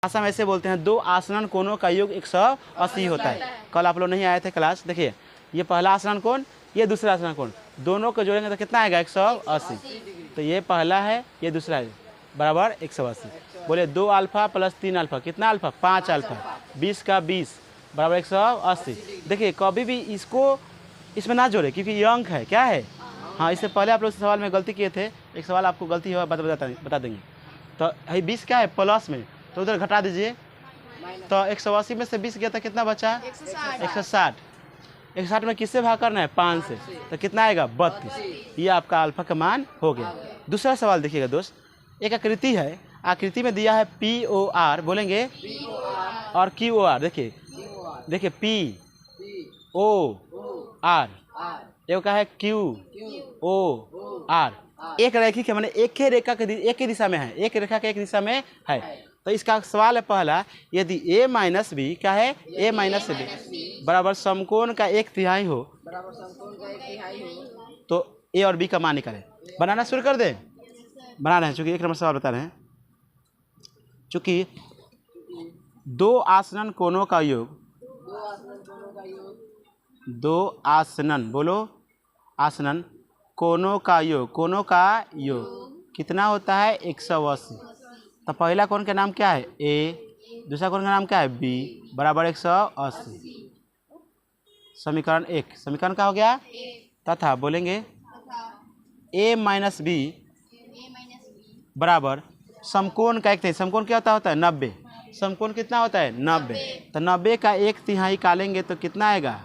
भाषा में ऐसे बोलते हैं, दो आसनन कोणों का योग 180 होता है। कल आप लोग नहीं आए थे क्लास, देखिए ये पहला आसनन कोण, ये दूसरा आसनन कोण, दोनों को जोड़ेंगे तो कितना आएगा 180। तो ये पहला है, ये दूसरा है, बराबर 180। बोले 2 अल्फा प्लस 3 अल्फा, कितना अल्फा 5 अल्फा, 20 का 20 बराबर 180। देखिए कभी भी इसको इसमें ना जोड़े क्योंकि ये अंक है, क्या है। हाँ, इससे पहले आप लोग सवाल में गलती किए थे, एक सवाल आपको गलती हुआ बता देंगे। तो 20 क्या है प्लस में, तो उधर घटा दीजिए। तो 180 में से 20 गया तो कितना बचा 160। 160 में किससे भाग करना है 5 से, तो कितना आएगा 32। ये आपका अल्फा का मान हो गया। दूसरा सवाल देखिएगा दोस्त, एक आकृति है, आकृति में दिया है POR, बोलेंगे और QOR। देखिए POR, एक का है QOR। एक रैखिक है, माने एक ही रेखा के एक ही दिशा में है, एक रेखा के एक दिशा में है। तो इसका सवाल है पहला, यदि A माइनस बी क्या है, A माइनस बी बराबर समकोण का 1/3 हो, तो A और B का मान निकालें। बनाना शुरू कर दे, बना रहे हैं चूंकि 1 नंबर सवाल बता रहे हैं। चूंकि दो आसनन कोणों का योग, दो आसनन, बोलो आसनन कोणों का योग, कोणों का योग कितना होता है 180। तो पहला कोण का नाम क्या है A, दूसरा कोण का नाम क्या है B, बराबर 180। समीकरण 1, समीकरण का हो गया तथा बोलेंगे A माइनस बी बराबर समकोण का 1/3। समकोण क्या होता है 90। समकोण कितना होता है 90। तो 90 का 1/3 निकालेंगे तो कितना आएगा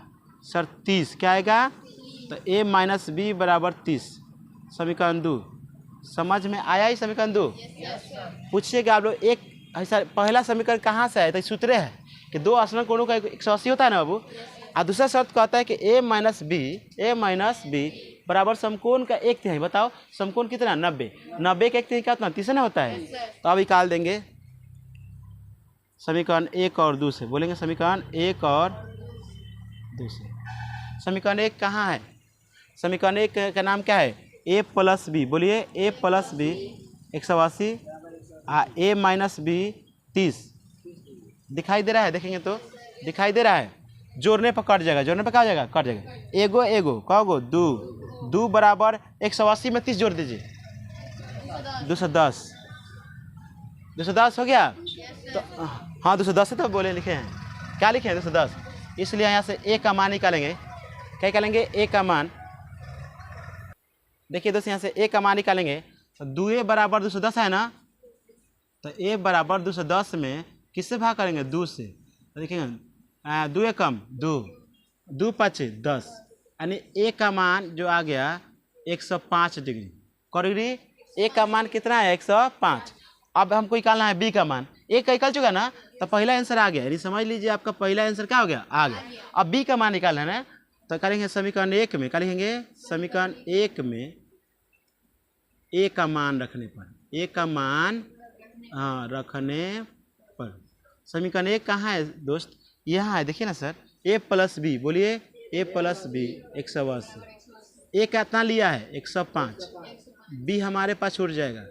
सर 30। क्या आएगा, तो A माइनस बी बराबर 30। समीकरण 2 समझ में आया ही। समीकरण 2 पूछिएगा आप लोग, एक ऐसा पहला समीकरण कहाँ से आया, तो सूत्र है कि दो आसनन कोणों का 180 होता है ना बाबू। और दूसरा शर्त कहता है कि A माइनस बी बराबर समकोण का 1/3। बताओ समकोण कितना 90, 90 का 1/3 क्या होता है 30 ना होता है। तो अब निकाल देंगे समीकरण 1 और 2 से, बोलेंगे समीकरण 1 और 2 से। समीकरण 1 कहाँ है, समीकरण 1 का नाम क्या है A प्लस बी, बोलिए A plus B 180 A minus B 30। दिखाई दे रहा है, देखेंगे तो दिखाई दे रहा है। जोड़ने पर कट जाएगा, जोड़ने पर क्या हो जाएगा कट जाएगा। एगो कहोगो 2 बराबर 180 में 30 जोड़ दीजिए 210 हो गया। तो हाँ 210 से तो बोले लिखे हैं, क्या लिखे हैं 210। इसलिए यहाँ से A का मान निकालेंगे, क्या निकालेंगे A का मान। देखिए दोस्त यहाँ से A का मान निकालेंगे तो 2A बराबर 210 है ना, तो A बराबर 210 में किससे भाग करेंगे 2 से। तो देखेंगे 2 कम 2 5 10, यानी A का मान जो आ गया 105 डिग्री। क डिग्री A का मान कितना है 105। अब हमको निकालना है B का मान। A का निकल चुका ना, तो पहला आंसर आ गया, यानी समझ लीजिए आपका पहला आंसर क्या हो गया आ गया। अब B का मान निकालना है ना, तो करेंगे समीकरण 1 में, क्या लिखेंगे समीकरण 1 में A का मान रखने पर, A का मान रखने पर। समीकरण 1 कहाँ है दोस्त, यहाँ है, देखिए ना सर A प्लस बी, बोलिए A प्लस बी 180। A कितना लिया है 105, B हमारे पास छूट जाएगा।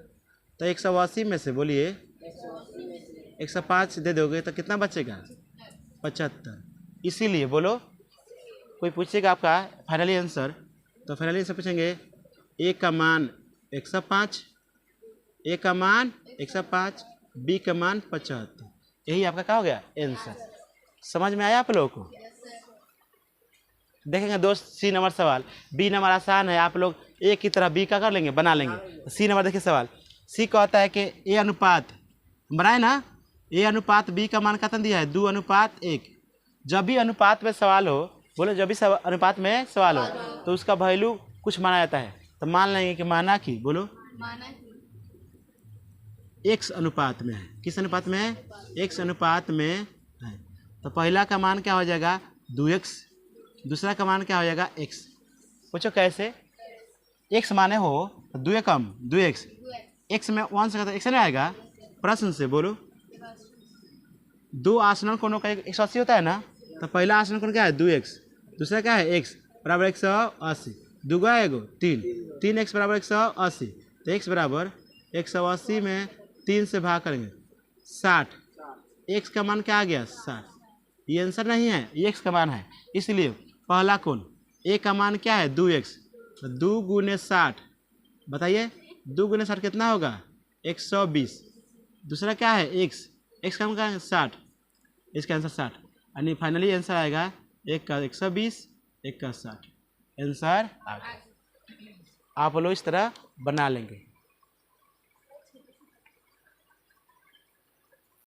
तो 180 में से बोलिए 105 दे दोगे तो कितना बचेगा 75। इसीलिए बोलो कोई पूछेगा आपका फाइनली आंसर, तो फाइनली आंसर पूछेंगे A का मान 105, A का मान 105, B का मान 75। यही आपका क्या हो गया आंसर। समझ में आया आप लोगों को। देखेंगे दोस्त C नंबर सवाल, B नंबर आसान है, आप लोग A की तरह B का कर लेंगे, बना लेंगे। C नंबर देखिए सवाल, C कहता है कि A अनुपात बनाए ना, A अनुपात B का मान कितना दिया है 2:1। जब भी अनुपात में सवाल हो, बोले जब भी अनुपात में सवाल हो तो उसका वैल्यू कुछ माना जाता है। तो मान लेंगे कि माना कि, बोलो X अनुपात में है। किस अनुपात में है X अनुपात में है। तो पहला का मान क्या हो जाएगा 2x, दूसरा का मान क्या हो जाएगा x। पूछो कैसे, x माने हो 2 कम 2x, x में 1 से x नहीं आएगा प्रश्न से। बोलो दो आसनन कोणों का 180 होता है ना, तो पहला आसनन कोण क्या है 2x, दूसरा क्या है x बराबर 180, दूगा एगो 3x बराबर 180। तो x बराबर 180 में 3 से भाग करेंगे 60, एक्स का मान क्या आ गया 60। ये आंसर नहीं है, ये एक्स का मान है, इसलिए पहला कोण ए का मान क्या है 2x, 2 गुने 60, बताइए 2 गुने 60 कितना होगा 120। दूसरा क्या है एक्स, एक्स का मान क्या है 60, इसका आंसर 60, यानी फाइनली आंसर आएगा एक का 120, एक का 60, आंसर आ गया। आप लोग इस तरह बना लेंगे।